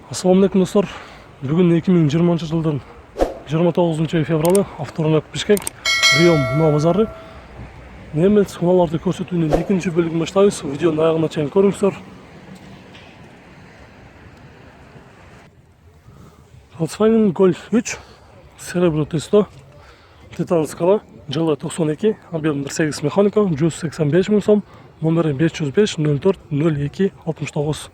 Assalamualaikum достар. Бүгін 2020 жылдың 29 февралы авторынок Бишкек, Риом мына базары. Немец мыналарды көрсөтүүнүн экинчи бөлүгүн баштайбыз. Видеонун аягына чейин көрүңүздөр. Volkswagen Golf 3 Cerebro Testo Титан скала жылы 92, объем 1.8 механика, 185 мың сом, номері 505 04 02 69.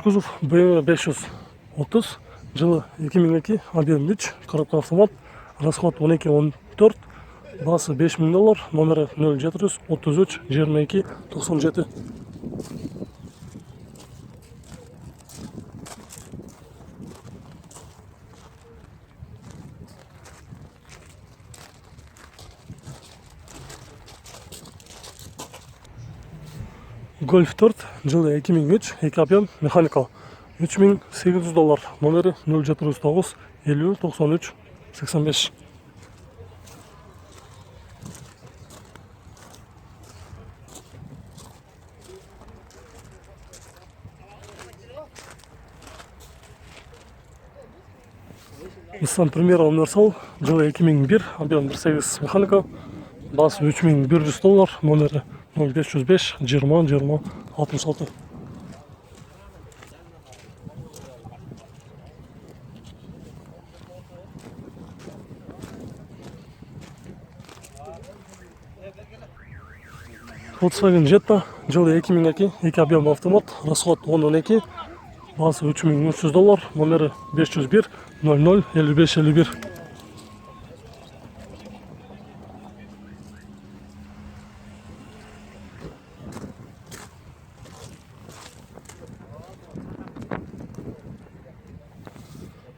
Кузов BMW 530 жылы 2002, объем 3, коробка автомат, расход 12-14, басы $5000, номері 0733 22 97. Golf 4 жылы 2003, 2 объем, механикал, $3800, номері 0709 50 93 85. Nissan Primera универсал жылы 2001, объем 1.8 механика, басы $3100, номері 0505 20 20 66. Volkswagen Jetta жылы 2002, 2 объем автомат, расход 10-12, басы $3300, номері 501 00 55 51.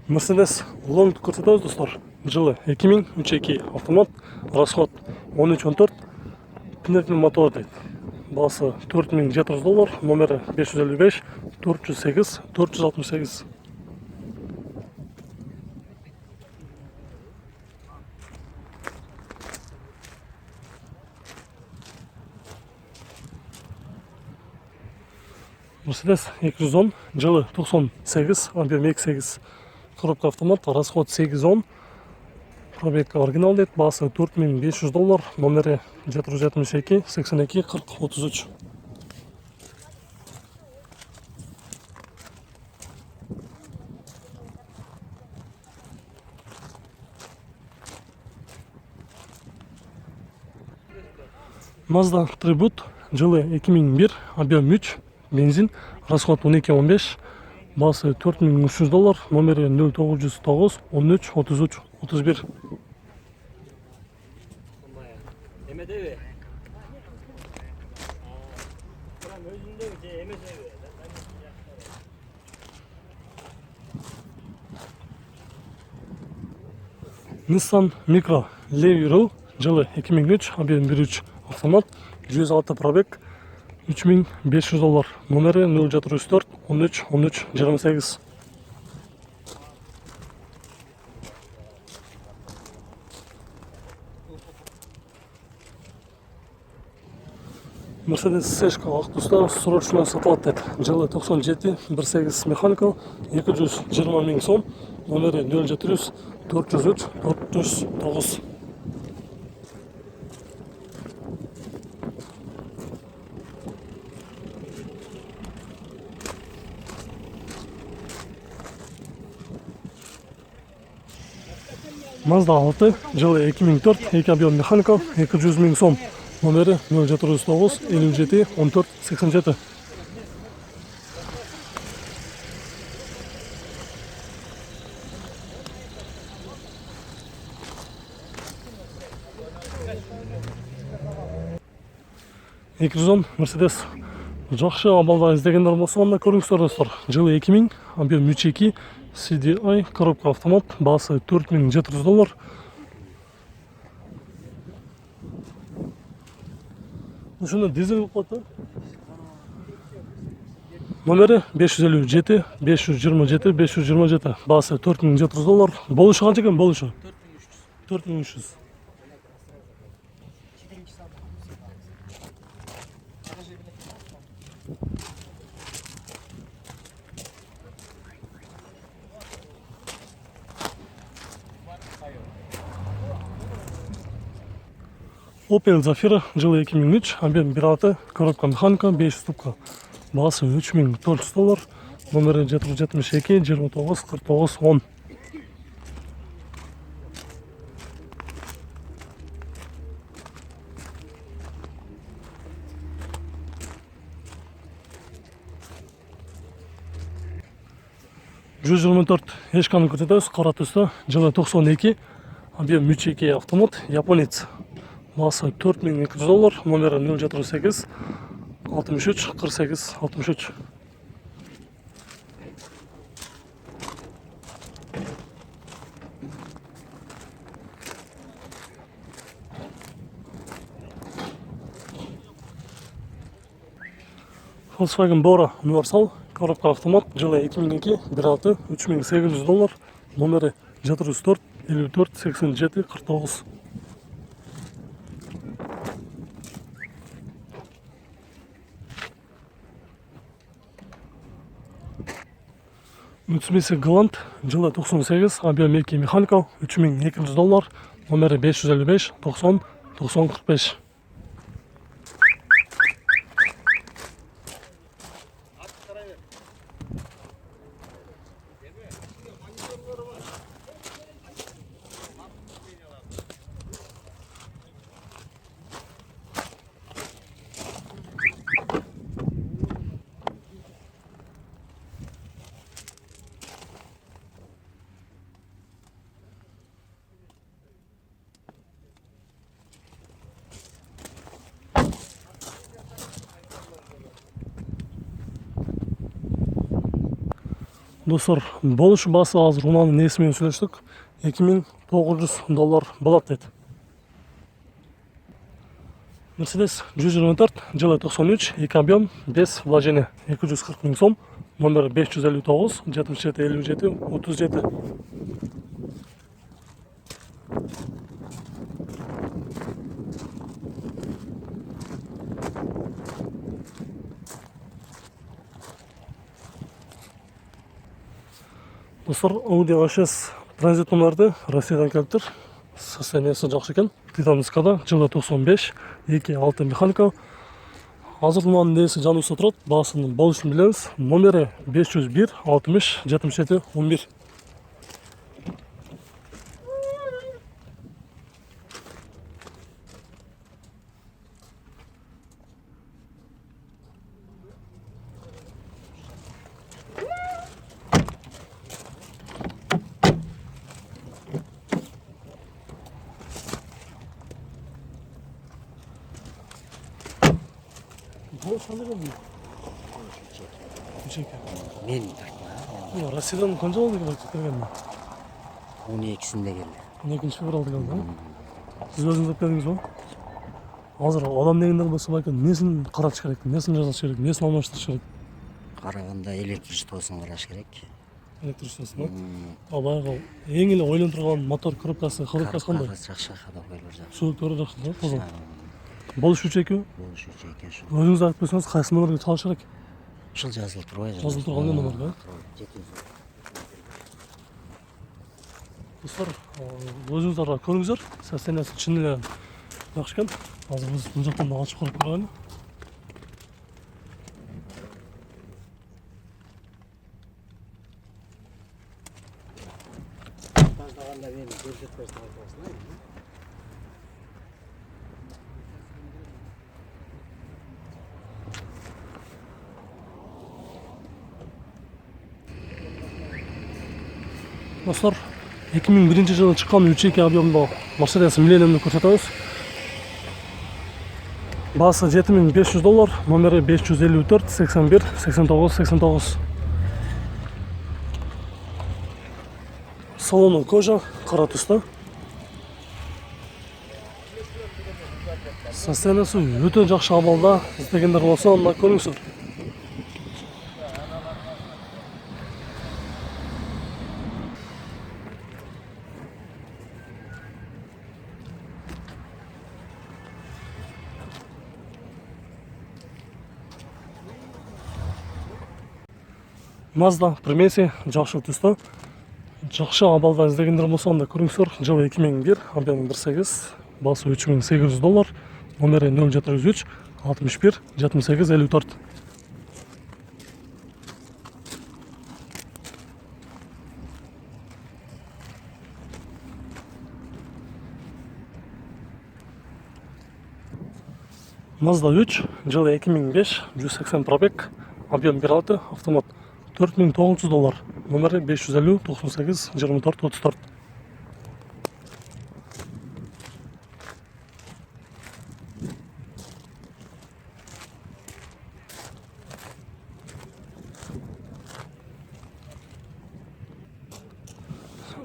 Mercedes Long көрсөтөбүз достор. Жылы 2002 автомат, расход 13-14, пневматик мотор дейт. Басы $4700, номері 555 408 468. Mercedes 210 жылы 98, объем 2.8, коробка автомат, расход 8-10, пробег оригинал дейт, басы $4500, номері 772 82 40 33. Mazda Tribute жылы 2001, объем 3, бензин, расход 12-15, басы $4300, номері 0909 13 33 31. Nissan Micra Levy Row жылы 2003, объем 1.3 автомат, 106 пробег, $3500, номері 0704 13 13 28. Mercedes Seshka ақтуста срочно сатылат дейт. Жылы 97, 1.8 механикал, 220 000 сом, номері 0700 403 409. Mazda 6 жылы 2004, 2 объем механикал, 200 000 сом, номері 0709 57 14 87. Mercedes жақшы абалда іздегендер болса, онда көріңіздер достар. Жылы 2000, объем 3.2, CDI, коробка автомат, басы $4700. Шуны дизель болып қалды. Номері 557 527 527. Басы 4700 доллар. Болушу қанша екен болушу? 4300. Opel Zafira жылы 2003, амбиент 1.6, коробка механика, 5 ступка. Басы 3400 доллар. Номері 772 29 49 10. Жүз 24 ешканы көрсетеміз, қара түсті, жылы 92, амбиент 3.2 автомат, японец. Басы 4200 доллар, номері 078 63 48 63. Volkswagen Bora универсал, коробка автомат, жылы 2002, 1.6, 3800 доллар, номері 704 54 87 49. Mitsubishi Galant, жылы 98, амбиент механика, 3200 доллар, номері 555 90 90 45. Достар, болуш басы азыр унаның несімен сөйлештік. 2900 доллар болады деді. Mercedes 124, жылы 93, 2 объем, без вложения, 240 000 сом, номері 559 77 57 37. Достар, Audi A6 транзит номерді Россиядан келіп тұр. Состояниесі жақсы екен. Титан дискада, жылы 95, 2.6 механика. Азыр унаның несі жануысы тұрады. Басының болушын білеміз. Номері 501 60 77 11. Болуш қандай болды? Үшеке. Мен тартма. Россиядан қанша болды келгенде? 12-сінде келді. 12 февралда келді. Сіз өзіңіз алып келдіңіз ба? Азыр адам дегендер болса байқын, несін қаратыш керек, несін жасаш керек, несін алмаштырыш керек? Қарағанда электричествосын қараш керек. Электричествосын, ба? Баяғы ең еле ойлан тұрған мотор коробкасы қандай? Жақша қада қойылыр жақсы. Сүйектері жақсы да, тоза. Болуш үш екеу? Болуш үш екен шу. Өзіңіз айтып берсеңіз, қайсы номерге çalış керек? Шыл жазылып тұр ғой. Жазылып тұрған номерге? Достар, өзіңіздер көріңіздер, состояниесі шынымен жақсы екен. Азыр біз бұл жақтан да ашып қарап көрейін. Таждағанда мені көрсетпесін айтасың. Dostlar, 2001 жылы шыққан 3.2 объемды Mercedes Millennium'ды көрсетеміз. Басы 7500 доллар, номері 554 81 89 89. Салоны кожа, қара түсті. Состояниесі өте жақсы абалда. Іздегендер болса, онда көріңіздер. Mazda примеси жакшы түстө. Жакшы абалда издегендер болсо анда көрүңүздөр. Жылы 2001, ампер 1.8, басы $3800, номери 0703 61 78 54. Mazda 3, жылы 2005, 180 пробег, объем 1.6, автомат $4900, номери 550 98 24 34.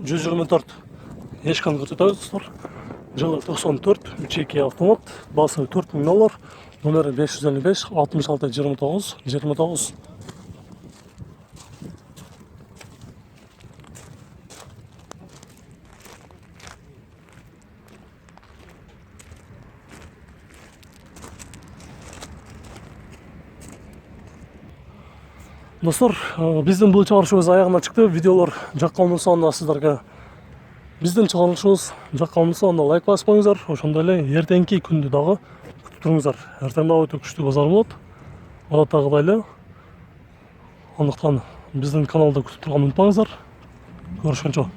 $124 ешкан көрсөтөбүз достор. Жылы 94, 3.2 автомат, басы $4000, номери 555 66 29 29. Достор, биздин бул чыгарышыбыз аягына чыкты. Видеолор жаккан болсо анда сиздерге биздин чыгарышыбыз жаккан болсо анда лайк басып коюңуздар. Ошондой эле эртеңки күндү дагы күтүп туруңуздар. Эртең дагы өтө күчтүү базар болот. Адаттагыдай эле. Андыктан биздин каналда күтүп турганды унутпаңыздар. Көрүшкөнчө.